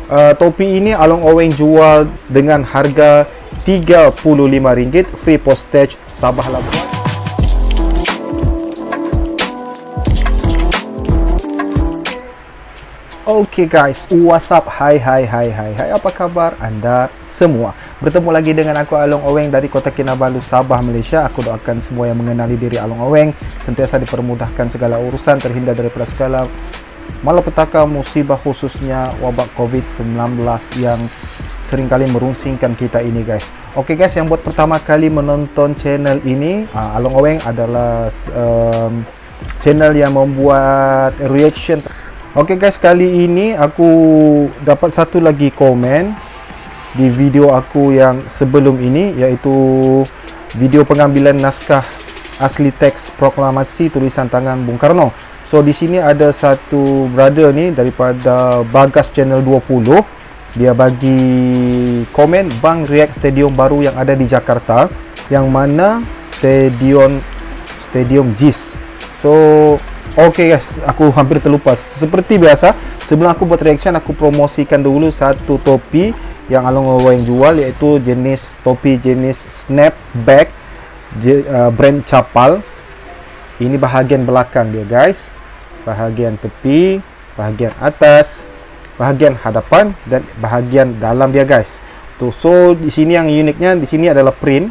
Topi ini Along Oweng jual dengan harga RM35, free postage Sabah Labuan. Okay guys, what's up? Hai, apa kabar anda semua? Bertemu lagi dengan aku Along Oweng dari Kota Kinabalu, Sabah, Malaysia. Aku doakan semua yang mengenali diri Along Oweng sentiasa dipermudahkan segala urusan, terhindar daripada segala malapetaka musibah, khususnya wabak COVID-19 yang seringkali merungsingkan kita ini guys. Oke guys, yang buat pertama kali menonton channel ini, Along Oweng adalah channel yang membuat reaction. Oke guys, kali ini aku dapat satu lagi komen di video aku yang sebelum ini, yaitu video pengambilan naskah asli teks proklamasi tulisan tangan Bung Karno. So di sini ada satu brother ni daripada Bagas Channel 20. Dia bagi komen, "Bang, react stadium baru yang ada di Jakarta, yang mana stadium JIS." So okay guys, aku hampir terlupa. Seperti biasa, sebelum aku buat reaction, aku promosikan dulu satu topi yang Along Oweng jual, iaitu topi jenis snapback brand Capal. Ini bahagian belakang dia guys, bahagian tepi, bahagian atas, bahagian hadapan, dan bahagian dalam dia guys. Tuh, so di sini yang uniknya, di sini adalah print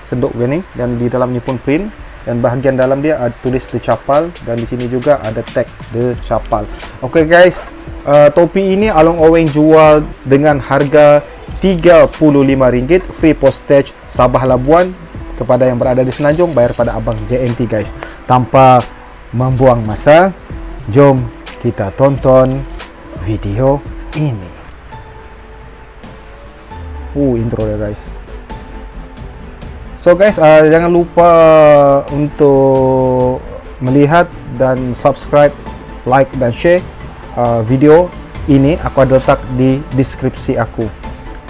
sendok begini, dan di dalamnya pun print, dan bahagian dalam dia ada tulis The Capal, dan di sini juga ada tag The Capal. Oke guys, topi ini Along Oweng jual dengan harga RM35, free postage Sabah Labuan. Kepada yang berada di Semenanjung, bayar pada abang JNT guys. Tanpa membuang masa, jom kita tonton video ini. Intro ya guys. So guys, jangan lupa untuk melihat dan subscribe, like dan share video ini. Aku ada letak di deskripsi aku.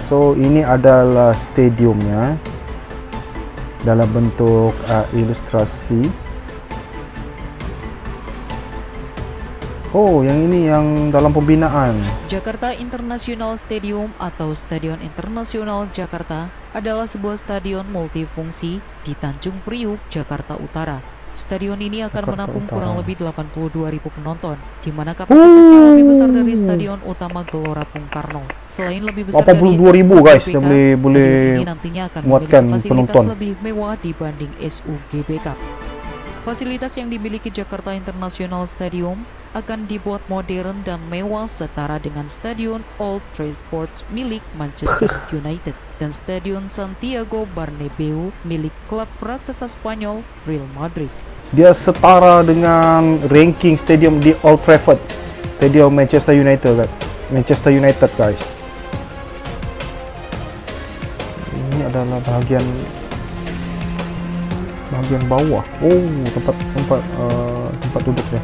So ini adalah stadiumnya dalam bentuk ilustrasi. Oh, yang ini yang dalam pembinaan. Jakarta International Stadium atau Stadion Internasional Jakarta adalah sebuah stadion multifungsi di Tanjung Priuk, Jakarta Utara. Stadion ini akan menampung kurang lebih 82.000 penonton, di mana kapasitasnya lebih besar dari Stadion Utama Gelora Bung Karno. Selain lebih besar dari 82.000 guys, yang boleh stadion ini nantinya akan memiliki fasilitas penonton lebih mewah dibanding SUGBK. Fasilitas yang dimiliki Jakarta International Stadium akan dibuat modern dan mewah setara dengan Stadion Old Trafford milik Manchester United dan Stadion Santiago Bernabeu milik klub raksasa Spanyol Real Madrid. Dia setara dengan ranking stadium di Old Trafford, stadium Manchester United guys. Ini adalah bahagian bawah. Tempat duduk dia.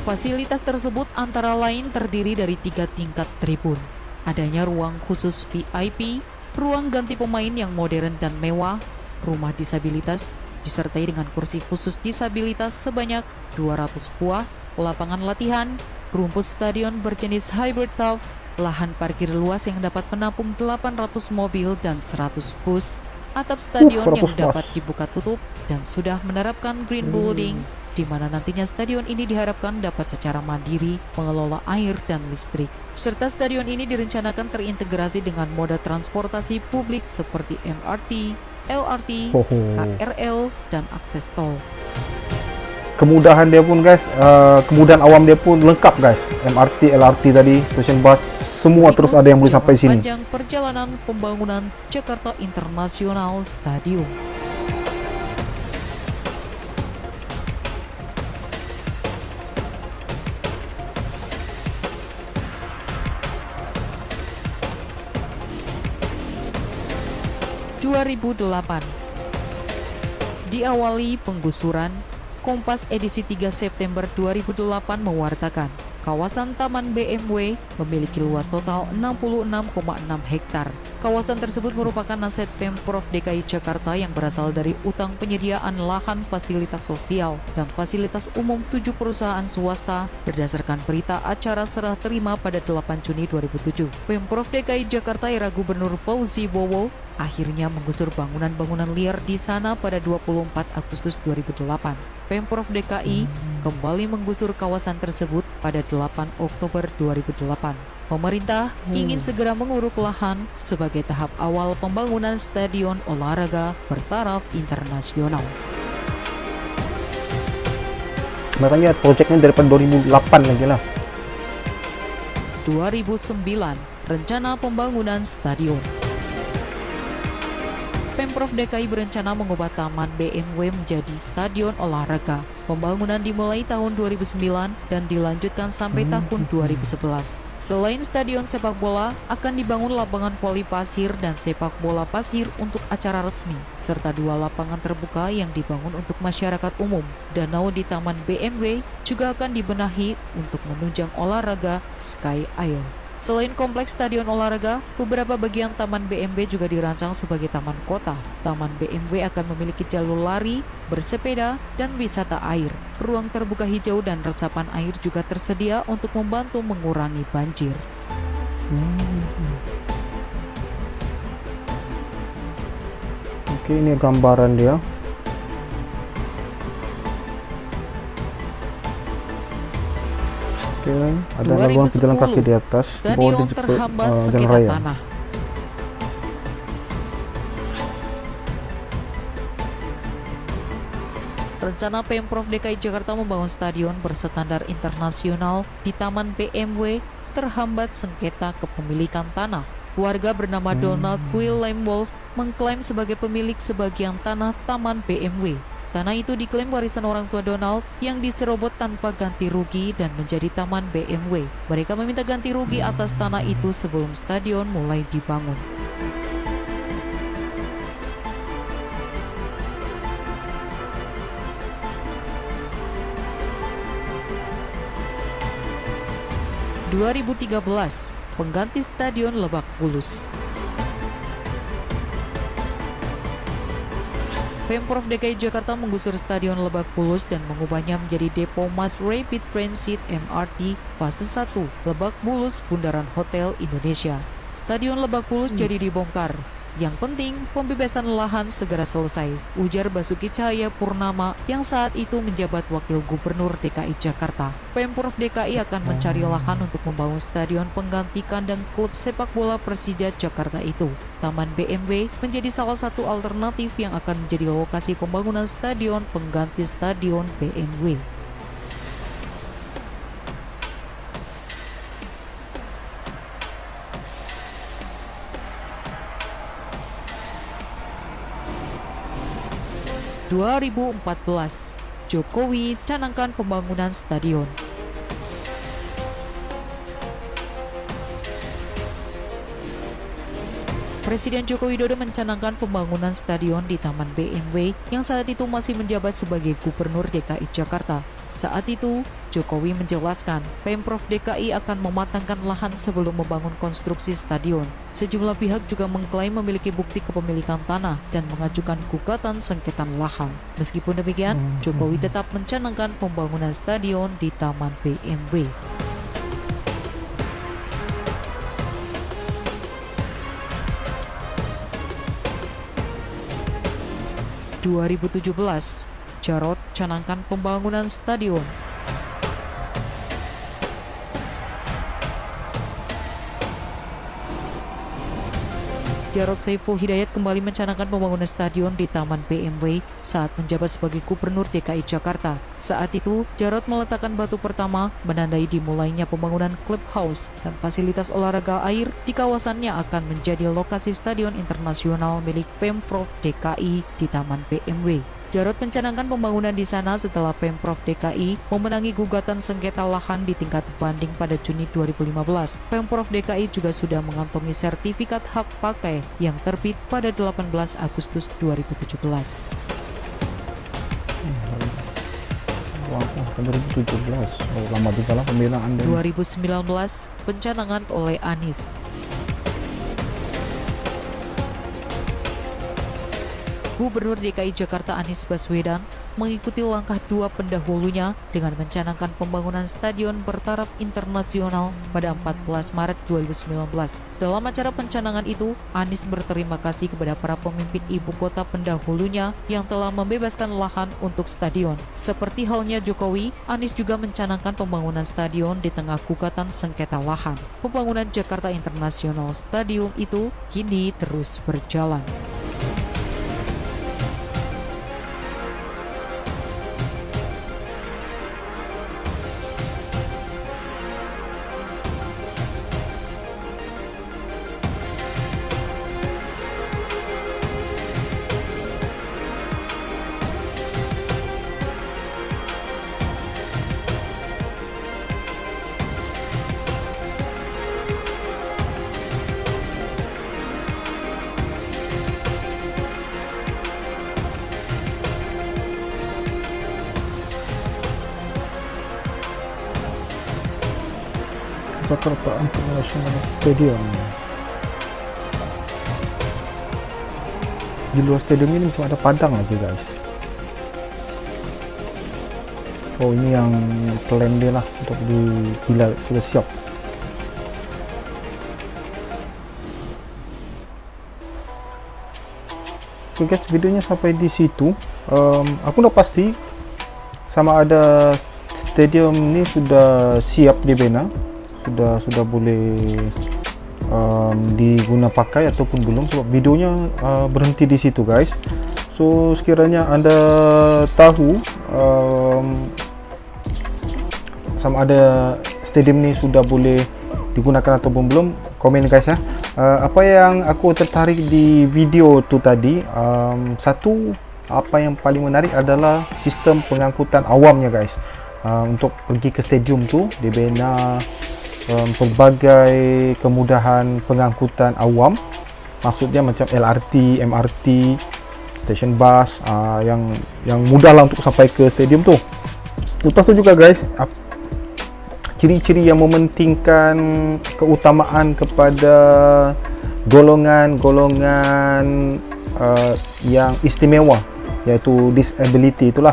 Fasilitas tersebut antara lain terdiri dari 3 tingkat tribun. Adanya ruang khusus VIP, ruang ganti pemain yang modern dan mewah, rumah disabilitas, disertai dengan kursi khusus disabilitas sebanyak 200 buah, lapangan latihan, rumput stadion berjenis hybrid turf, lahan parkir luas yang dapat menampung 800 mobil dan 100 bus, atap stadion yang dapat dibuka tutup, dan sudah menerapkan green building, di mana nantinya stadion ini diharapkan dapat secara mandiri mengelola air dan listrik. Serta stadion ini direncanakan terintegrasi dengan moda transportasi publik seperti MRT, LRT, KRL, dan akses tol. Kemudahan dia pun guys, kemudahan awam dia pun lengkap guys. MRT, LRT tadi, stesen bus, semua terus ada yang boleh sampai sini. Panjang perjalanan pembangunan Jakarta International Stadium. Diawali penggusuran, Kompas edisi 3 September 2008 mewartakan Kawasan Taman BMW memiliki luas total 66,6 hektar. Kawasan tersebut merupakan aset Pemprov DKI Jakarta yang berasal dari utang penyediaan lahan fasilitas sosial dan fasilitas umum 7 perusahaan swasta berdasarkan berita acara serah terima pada 8 Juni 2007. Pemprov DKI Jakarta era Gubernur Fauzi Bowo akhirnya menggusur bangunan-bangunan liar di sana pada 24 Agustus 2008. Pemprov DKI kembali menggusur kawasan tersebut pada 8 Oktober 2008. Pemerintah ingin segera menguruk lahan sebagai tahap awal pembangunan stadion olahraga bertaraf internasional. Makanya proyeknya daripada 2008 lagi lah. 2009, rencana pembangunan stadion. Pemprov DKI berencana mengubah Taman BMW menjadi stadion olahraga. Pembangunan dimulai tahun 2009 dan dilanjutkan sampai tahun 2011. Selain stadion sepak bola, akan dibangun lapangan voli pasir dan sepak bola pasir untuk acara resmi, serta 2 lapangan terbuka yang dibangun untuk masyarakat umum. Danau di Taman BMW juga akan dibenahi untuk menunjang olahraga Sky Air. Selain kompleks stadion olahraga, beberapa bagian Taman BMW juga dirancang sebagai taman kota. Taman BMW akan memiliki jalur lari, bersepeda, dan wisata air. Ruang terbuka hijau dan resapan air juga tersedia untuk membantu mengurangi banjir. Oke, ini gambaran dia. Oke, ada ruang pejalan kaki di atas. Stadion terhambat sengketa tanah. Rencana Pemprov DKI Jakarta membangun stadion berstandar internasional di Taman BMW terhambat sengketa kepemilikan tanah. Warga bernama Donald Willem Wolf mengklaim sebagai pemilik sebagian tanah Taman BMW. Tanah itu diklaim warisan orang tua Donald yang diserobot tanpa ganti rugi dan menjadi Taman BMW. Mereka meminta ganti rugi atas tanah itu sebelum stadion mulai dibangun. (2013) Pengganti Stadion Lebak Bulus. Pemprov DKI Jakarta menggusur Stadion Lebak Bulus dan mengubahnya menjadi depo Mass Rapid Transit MRT fase 1 Lebak Bulus Bundaran Hotel Indonesia. Stadion Lebak Bulus jadi dibongkar. Yang penting, pembebasan lahan segera selesai, ujar Basuki Cahayapurnama yang saat itu menjabat Wakil Gubernur DKI Jakarta. Pemprov DKI akan mencari lahan untuk membangun stadion pengganti kandang klub sepak bola Persija Jakarta itu. Taman BMW menjadi salah satu alternatif yang akan menjadi lokasi pembangunan stadion pengganti stadion BMW. (2014) Jokowi canangkan pembangunan stadion. Presiden Joko Widodo mencanangkan pembangunan stadion di Taman BMW yang saat itu masih menjabat sebagai Gubernur DKI Jakarta. Saat itu, Jokowi menjelaskan Pemprov DKI akan mematangkan lahan sebelum membangun konstruksi stadion. Sejumlah pihak juga mengklaim memiliki bukti kepemilikan tanah dan mengajukan gugatan sengketa lahan. Meskipun demikian, Jokowi tetap mencanangkan pembangunan stadion di Taman BMW. (2017) Jarod canangkan pembangunan stadion. Jarod Saiful Hidayat kembali mencanangkan pembangunan stadion di Taman BMW saat menjabat sebagai Gubernur DKI Jakarta. Saat itu, Jarod meletakkan batu pertama menandai dimulainya pembangunan clubhouse dan fasilitas olahraga air di kawasannya akan menjadi lokasi stadion internasional milik Pemprov DKI di Taman BMW. Jarod mencanangkan pembangunan di sana setelah Pemprov DKI memenangi gugatan sengketa lahan di tingkat banding pada Juni 2015. Pemprov DKI juga sudah mengantongi sertifikat hak pakai yang terbit pada 18 Agustus 2017. 2017. Oh, lama juga lah pembelaan dia. 2019, pencanangan oleh Anies. Gubernur DKI Jakarta Anies Baswedan mengikuti langkah dua pendahulunya dengan mencanangkan pembangunan stadion bertaraf internasional pada 14 Maret 2019. Dalam acara pencanangan itu, Anies berterima kasih kepada para pemimpin ibu kota pendahulunya yang telah membebaskan lahan untuk stadion. Seperti halnya Jokowi, Anies juga mencanangkan pembangunan stadion di tengah gugatan sengketa lahan. Pembangunan Jakarta International Stadium itu kini terus berjalan. Jakarta International Stadium. Di luar stadium ini cuma ada padang lagi guys. Oh, ini yang plan dia lah untuk bila sudah siap. Oke guys, videonya sampai di situ. Aku udah pasti sama ada stadium ini sudah siap dibina, sudah boleh diguna pakai ataupun belum, sebab videonya berhenti di situ guys. So sekiranya anda tahu sama ada stadium ini sudah boleh digunakan ataupun belum, komen guys ya. Apa yang aku tertarik di video tu tadi, satu, apa yang paling menarik adalah sistem pengangkutan awamnya guys. Untuk pergi ke stadium tu dibina pelbagai kemudahan pengangkutan awam, maksudnya macam LRT, MRT, stesen bus, yang mudah lah untuk sampai ke stadium tu. Lepas tu juga guys, ciri-ciri yang mementingkan keutamaan kepada golongan-golongan yang istimewa, iaitu disability itulah.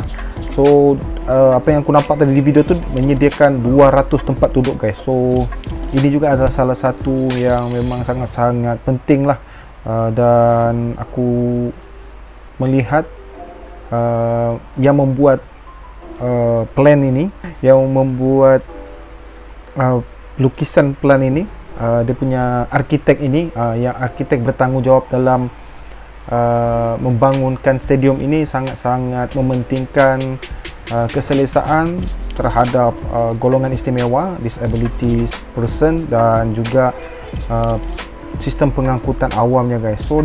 So apa yang aku nampak tadi di video tu menyediakan 200 tempat duduk guys. So ini juga adalah salah satu yang memang sangat-sangat penting lah, dan aku melihat yang membuat plan ini, yang membuat lukisan plan ini, dia punya arkitek ini, yang arkitek bertanggungjawab dalam membangunkan stadium ini sangat-sangat mementingkan keselesaan terhadap golongan istimewa, disability person, dan juga sistem pengangkutan awamnya guys. So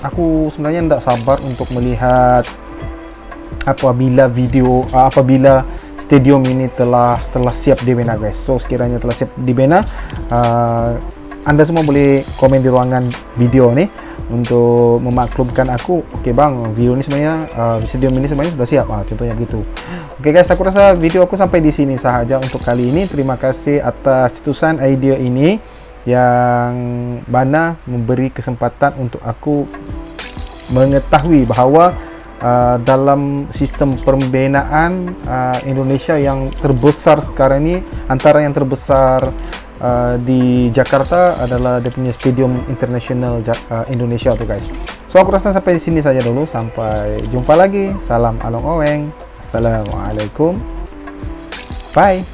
aku sebenarnya tidak sabar untuk melihat apabila stadium ini telah siap dibina guys. So sekiranya telah siap dibina, anda semua boleh komen di ruangan video ni untuk memaklumkan aku, okey bang, video ni sebenarnya stadium ini sebenarnya sudah siap, contohnya begitu. Okey guys, aku rasa video aku sampai di sini sahaja untuk kali ini. Terima kasih atas cetusan idea ini yang mana memberi kesempatan untuk aku mengetahui bahawa dalam sistem pembinaan Indonesia yang terbesar sekarang ini, antara yang terbesar di Jakarta adalah dia punya Stadium International Indonesia tu guys. So aku rasa sampai di sini saja dulu, sampai jumpa lagi. Salam Along Oweng. Assalamualaikum. Bye.